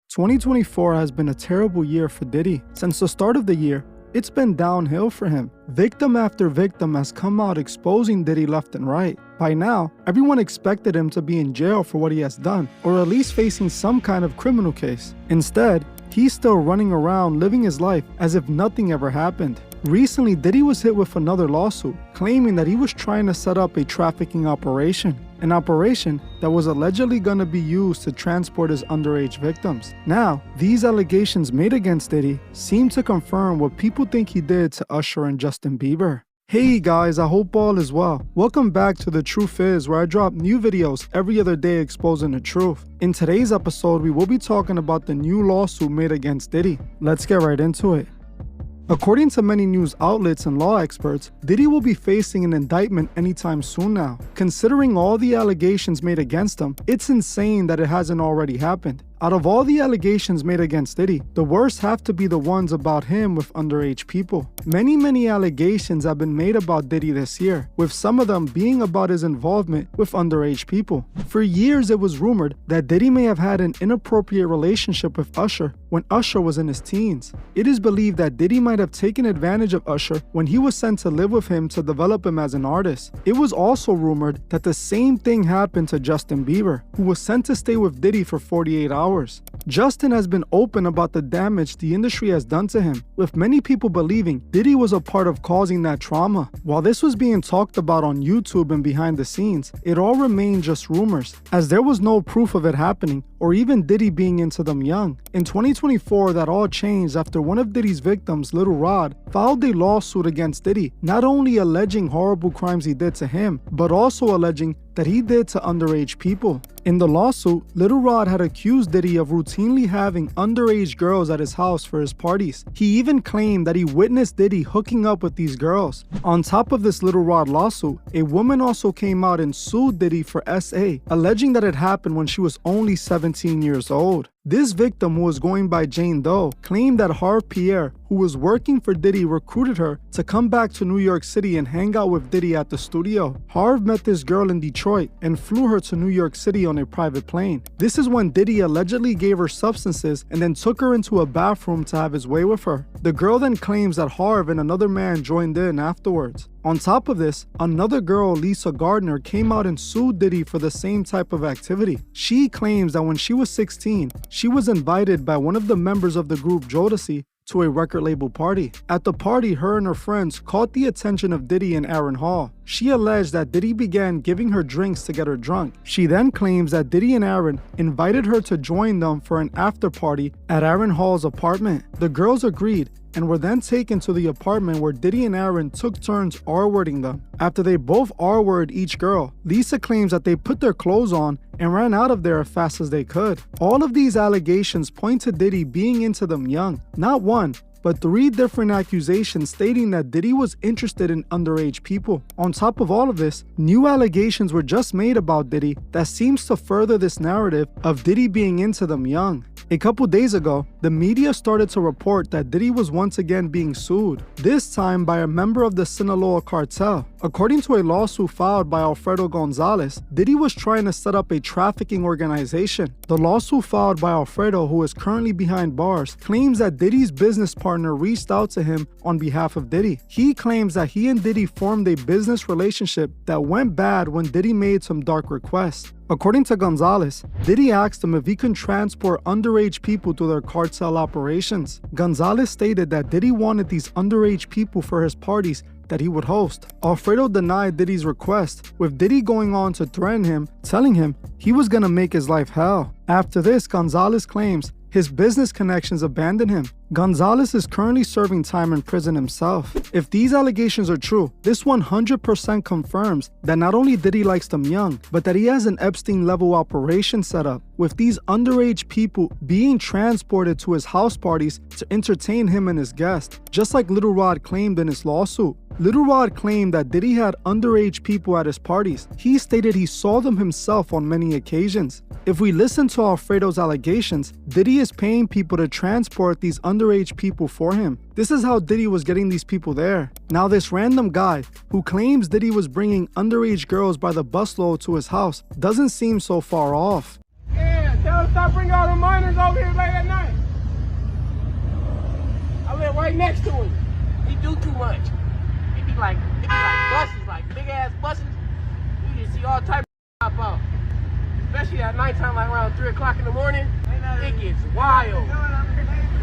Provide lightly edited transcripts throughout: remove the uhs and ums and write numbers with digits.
2024 has been a terrible year for Diddy. Since the start of the year, it's been downhill for him. Victim after victim has come out exposing Diddy left and right. By now, everyone expected him to be in jail for what he has done, or at least facing some kind of criminal case. Instead, he's still running around living his life as if nothing ever happened. Recently, Diddy was hit with another lawsuit, claiming that he was trying to set up a trafficking operation. An operation that was allegedly going to be used to transport his underage victims. Now, these allegations made against Diddy seem to confirm what people think he did to Usher and Justin Bieber. Hey guys, I hope all is well. Welcome back to The Truth Is, where I drop new videos every other day exposing the truth. In today's episode, we will be talking about the new lawsuit made against Diddy. Let's get right into it. According to many news outlets and law experts, Diddy will be facing an indictment anytime soon now. Considering all the allegations made against him, it's insane that it hasn't already happened. Out of all the allegations made against Diddy, the worst have to be the ones about him with underage people. Many allegations have been made about Diddy this year, with some of them being about his involvement with underage people. For years, it was rumored that Diddy may have had an inappropriate relationship with Usher when Usher was in his teens. It is believed that Diddy might have taken advantage of Usher when he was sent to live with him to develop him as an artist. It was also rumored that the same thing happened to Justin Bieber, who was sent to stay with Diddy for 48 hours. Justin has been open about the damage the industry has done to him, with many people believing Diddy was a part of causing that trauma. While this was being talked about on YouTube and behind the scenes, it all remained just rumors, as there was no proof of it happening or even Diddy being into them young. In 2024, that all changed after one of Diddy's victims, Lil Rod, filed a lawsuit against Diddy, not only alleging horrible crimes he did to him, but also alleging that he did to underage people. In the lawsuit, Lil Rod had accused Diddy of routinely having underage girls at his house for his parties. He even claimed that he witnessed Diddy hooking up with these girls. On top of this Lil Rod lawsuit, a woman also came out and sued Diddy for SA, alleging that it happened when she was only 17 years old. This victim, who was going by Jane Doe, claimed that Harv Pierre, who was working for Diddy, recruited her to come back to New York City and hang out with Diddy at the studio. Harv met this girl in Detroit and flew her to New York City on a private plane. This is when Diddy allegedly gave her substances and then took her into a bathroom to have his way with her. The girl then claims that Harv and another man joined in afterwards. On top of this, another girl, Lisa Gardner, came out and sued Diddy for the same type of activity. She claims that when she was 16, she was invited by one of the members of the group Jodeci to a record label party. At the party, her and her friends caught the attention of Diddy and Aaron Hall. She alleged that Diddy began giving her drinks to get her drunk. She then claims that Diddy and Aaron invited her to join them for an after party at Aaron Hall's apartment. The girls agreed and were then taken to the apartment where Diddy and Aaron took turns R-wording them. After they both R-worded each girl, Lisa claims that they put their clothes on and ran out of there as fast as they could. All of these allegations point to Diddy being into them young. Not one, but 3 different accusations stating that Diddy was interested in underage people. On top of all of this, new allegations were just made about Diddy that seems to further this narrative of Diddy being into them young. A couple days ago, the media started to report that Diddy was once again being sued, this time by a member of the Sinaloa cartel. According to a lawsuit filed by Alfredo Gonzalez, Diddy was trying to set up a trafficking organization. The lawsuit filed by Alfredo, who is currently behind bars, claims that Diddy's business partner reached out to him on behalf of Diddy. He claims that he and Diddy formed a business relationship that went bad when Diddy made some dark requests. According to Gonzalez, Diddy asked him if he could transport underage people to their cartel operations. Gonzalez stated that Diddy wanted these underage people for his parties that he would host. Alfredo denied Diddy's request, with Diddy going on to threaten him, telling him he was gonna make his life hell. After this, Gonzalez claims his business connections abandoned him. Gonzalez is currently serving time in prison himself. If these allegations are true, this 100% confirms that not only Diddy likes them young, but that he has an Epstein-level operation set up, with these underage people being transported to his house parties to entertain him and his guests, just like Lil Rod claimed in his lawsuit. Lil Rod claimed that Diddy had underage people at his parties. He stated he saw them himself on many occasions. If we listen to Alfredo's allegations, Diddy is paying people to transport these underage people for him. This is how Diddy was getting these people there. Now this random guy who claims Diddy was bringing underage girls by the busload to his house doesn't seem so far off. Yeah, tell them stop bringing all the minors over here like that. next to him. He do too much. It be like buses, like big ass buses. You just see all types of pop out. Especially at nighttime, like around 3 o'clock in the morning. It gets wild.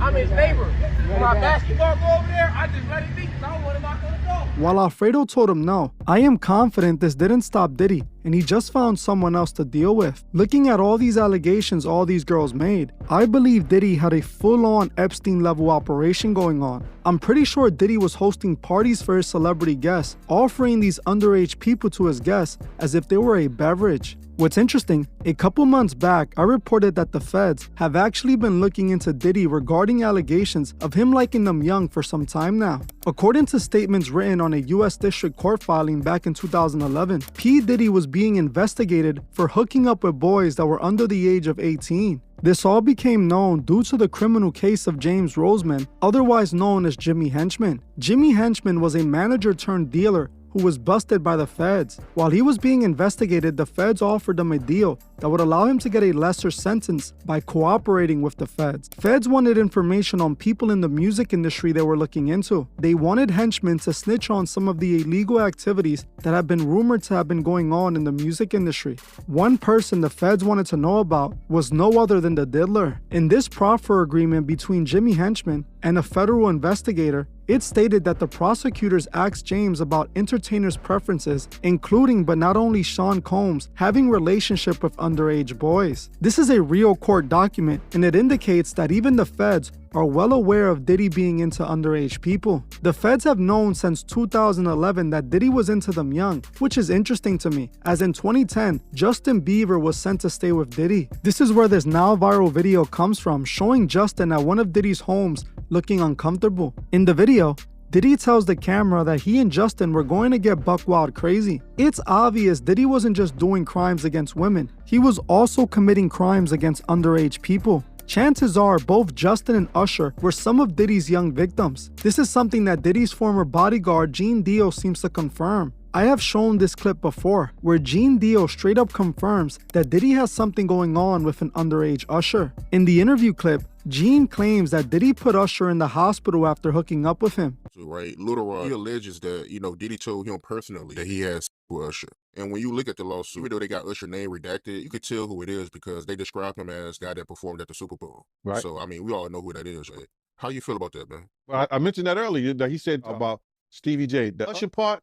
I'm his neighbor. When my basketball go over there, I just let it be because I don't want to knock on the door. While Alfredo told him no, I am confident this didn't stop Diddy and he just found someone else to deal with. Looking at all these allegations all these girls made, I believe Diddy had a full-on Epstein-level operation going on. I'm pretty sure Diddy was hosting parties for his celebrity guests, offering these underage people to his guests as if they were a beverage. What's interesting, a couple months back, I reported that the feds have actually been looking into Diddy regarding allegations of him liking them young for some time now. According to statements written on a US District Court filing back in 2011, P. Diddy was being investigated for hooking up with boys that were under the age of 18. This all became known due to the criminal case of James Roseman, otherwise known as Jimmy Henchman. Jimmy Henchman was a manager turned dealer who was busted by the feds. While he was being investigated, the feds offered him a deal that would allow him to get a lesser sentence by cooperating with the feds. Feds wanted information on people in the music industry they were looking into. They wanted Henchman to snitch on some of the illegal activities that have been rumored to have been going on in the music industry. One person the feds wanted to know about was no other than the diddler. In this proffer agreement between Jimmy Henchman and a federal investigator, it stated that the prosecutors asked James about entertainers' preferences, including but not only Sean Combs having relationship with underage boys. This is a real court document, and it indicates that even the feds are well aware of Diddy being into underage people. The feds have known since 2011 that Diddy was into them young, which is interesting to me, as in 2010, Justin Bieber was sent to stay with Diddy. This is where this now viral video comes from, showing Justin at one of Diddy's homes looking uncomfortable. In the video, Diddy tells the camera that he and Justin were going to get buck wild crazy. It's obvious Diddy wasn't just doing crimes against women, he was also committing crimes against underage people. Chances are both Justin and Usher were some of Diddy's young victims. This is something that Diddy's former bodyguard Gene Dio seems to confirm. I have shown this clip before, where Gene Dio straight up confirms that Diddy has something going on with an underage Usher. In the interview clip, Gene claims that Diddy put Usher in the hospital after hooking up with him. Right, Little Rod, he alleges that, Diddy told him personally that he has with Usher. And when you look at the lawsuit, even though they got Usher name redacted, you could tell who it is because they described him as the guy that performed at the Super Bowl. Right. So, I mean, we all know who that is, right? How you feel about that, man? Well, I mentioned that earlier, that he said about Stevie J. The Usher part,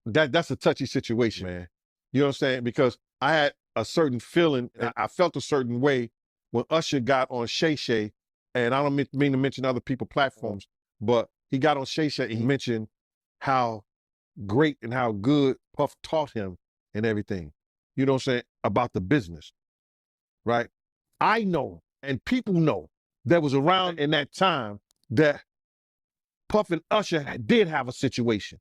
that's a touchy situation, man. You know what I'm saying? Because I had a certain feeling, I felt a certain way when Usher got on Shay Shay, and I don't mean to mention other people's platforms, but he got on Shay Shay and he mentioned how great and how good Puff taught him and everything, you know what I'm saying, about the business, right? I know, and people know, that was around in that time that Puff and Usher did have a situation.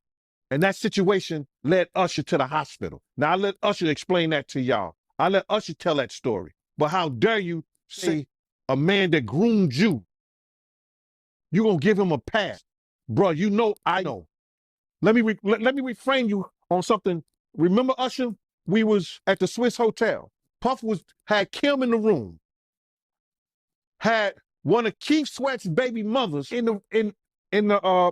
And that situation led Usher to the hospital. Now, I let Usher explain that to y'all. I let Usher tell that story. But how dare you say a man that groomed you, you gonna give him a pass? Bro, you know I know. Let me reframe you on something. Remember Usher? We was at the Swiss Hotel. Puff had Kim in the room. Had one of Keith Sweat's baby mothers in the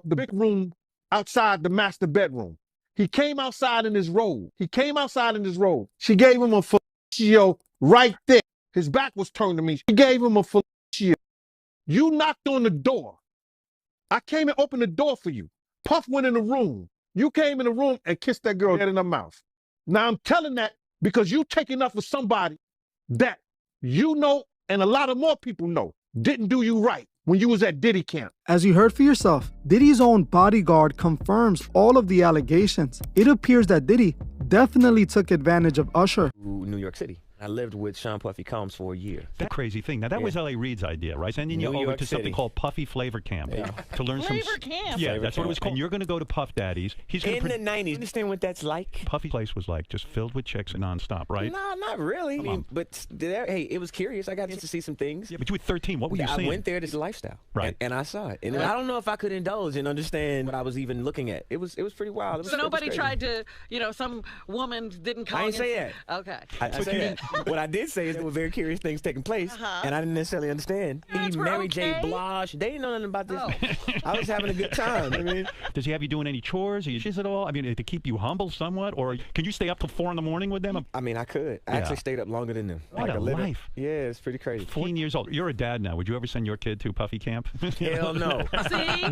big room outside the master bedroom. He came outside in his robe. She gave him a fellatio right there. His back was turned to me. She gave him a fellatio. You knocked on the door. I came and opened the door for you. Puff went in the room. You came in the room and kissed that girl dead in her mouth. Now I'm telling that because you taking up for somebody that you know and a lot of more people know didn't do you right when you was at Diddy camp. As you heard for yourself, Diddy's own bodyguard confirms all of the allegations. It appears that Diddy definitely took advantage of Usher. New York City. I lived with Sean Puffy Combs for a year. The crazy thing. Now, that was L.A. Reid's idea, right? Sending you over to something called Puffy Flavor Camp to learn some... Flavor Camp? Yeah, that's what it was called. And you're going to go to Puff Daddy's. He's going in the 90s. Understand what that's like? Puffy place was like just filled with chicks nonstop, right? No, not really. I mean, but hey, it was curious. I got to see some things. Yeah, but you were 13. What were you seeing? I went there. This lifestyle. Right. And I saw it. And I don't know if I could indulge and understand what I was even looking at. It was pretty wild. So nobody tried to, some woman didn't call. I didn't say that. Okay. I said that. What I did say is there were very curious things taking place, and I didn't necessarily understand. He married J. Blige. They didn't know nothing about this. I was having a good time. I mean, does he have you doing any chores? Are you at all? I mean, to keep you humble somewhat, or can you stay up till 4 in the morning with them? I mean, I could. I actually stayed up longer than them. What a life! Yeah, it's pretty crazy. 14 years old. You're a dad now. Would you ever send your kid to Puffy camp? Hell no.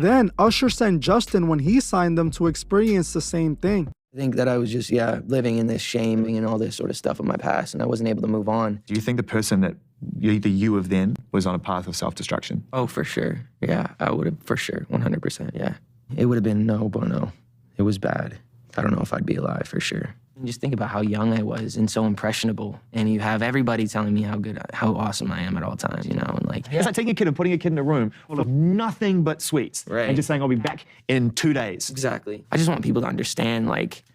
Then Usher sent Justin when he signed them to experience the same thing. I think that I was just, living in this shame and all this sort of stuff in my past, and I wasn't able to move on. Do you think the person that either you of then was on a path of self-destruction? Oh, for sure. Yeah, I would have, for sure, 100%, yeah. It would have been no bueno. It was bad. I don't know if I'd be alive, for sure. And just think about how young I was and so impressionable, and you have everybody telling me how awesome I am at all times, and like... It's like taking a kid and putting a kid in a room full of nothing but sweets. Right. And just saying, I'll be back in 2 days. Exactly. I just want people to understand,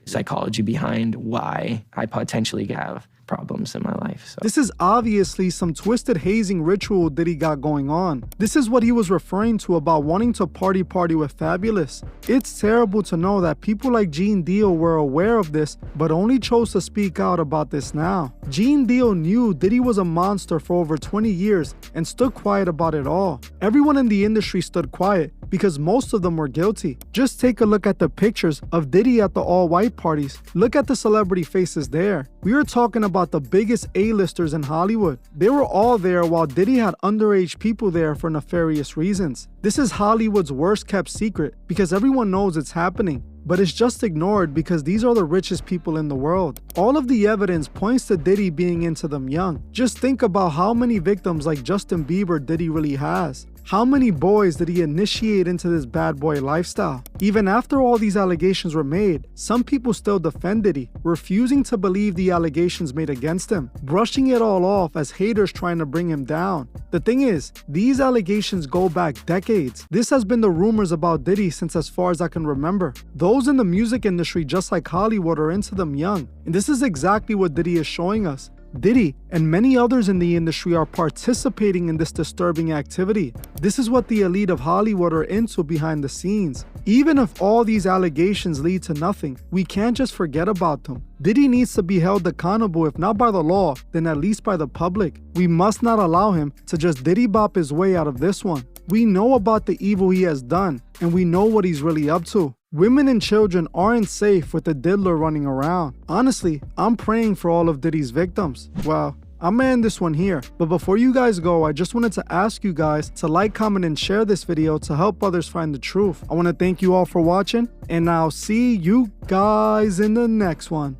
psychology behind why I potentially have problems in my life. So. This is obviously some twisted hazing ritual Diddy got going on. This is what he was referring to about wanting to party with Fabulous. It's terrible to know that people like Gene Deal were aware of this, but only chose to speak out about this now. Gene Deal knew Diddy was a monster for over 20 years and stood quiet about it all. Everyone in the industry stood quiet because most of them were guilty. Just take a look at the pictures of Diddy at the all-white parties. Look at the celebrity faces there. We are talking about the biggest A-listers in Hollywood. They were all there while Diddy had underage people there for nefarious reasons. This is Hollywood's worst kept secret because everyone knows it's happening. But it's just ignored because these are the richest people in the world. All of the evidence points to Diddy being into them young. Just think about how many victims like Justin Bieber Diddy really has. How many boys did he initiate into this bad boy lifestyle? Even after all these allegations were made, some people still defend Diddy, refusing to believe the allegations made against him, brushing it all off as haters trying to bring him down. The thing is, these allegations go back decades. This has been the rumors about Diddy since as far as I can remember. Those in the music industry, just like Hollywood, are into them young. And this is exactly what Diddy is showing us. Diddy and many others in the industry are participating in this disturbing activity. This is what the elite of Hollywood are into behind the scenes. Even if all these allegations lead to nothing, we can't just forget about them. Diddy needs to be held accountable, if not by the law, then at least by the public. We must not allow him to just Diddy bop his way out of this one. We know about the evil he has done, and we know what he's really up to. Women and children aren't safe with the diddler running around. Honestly, I'm praying for all of Diddy's victims. Well, I'm gonna end this one here, but before you guys go, I just wanted to ask you guys to like, comment, and share this video to help others find the truth. I want to thank you all for watching, and I'll see you guys in the next one.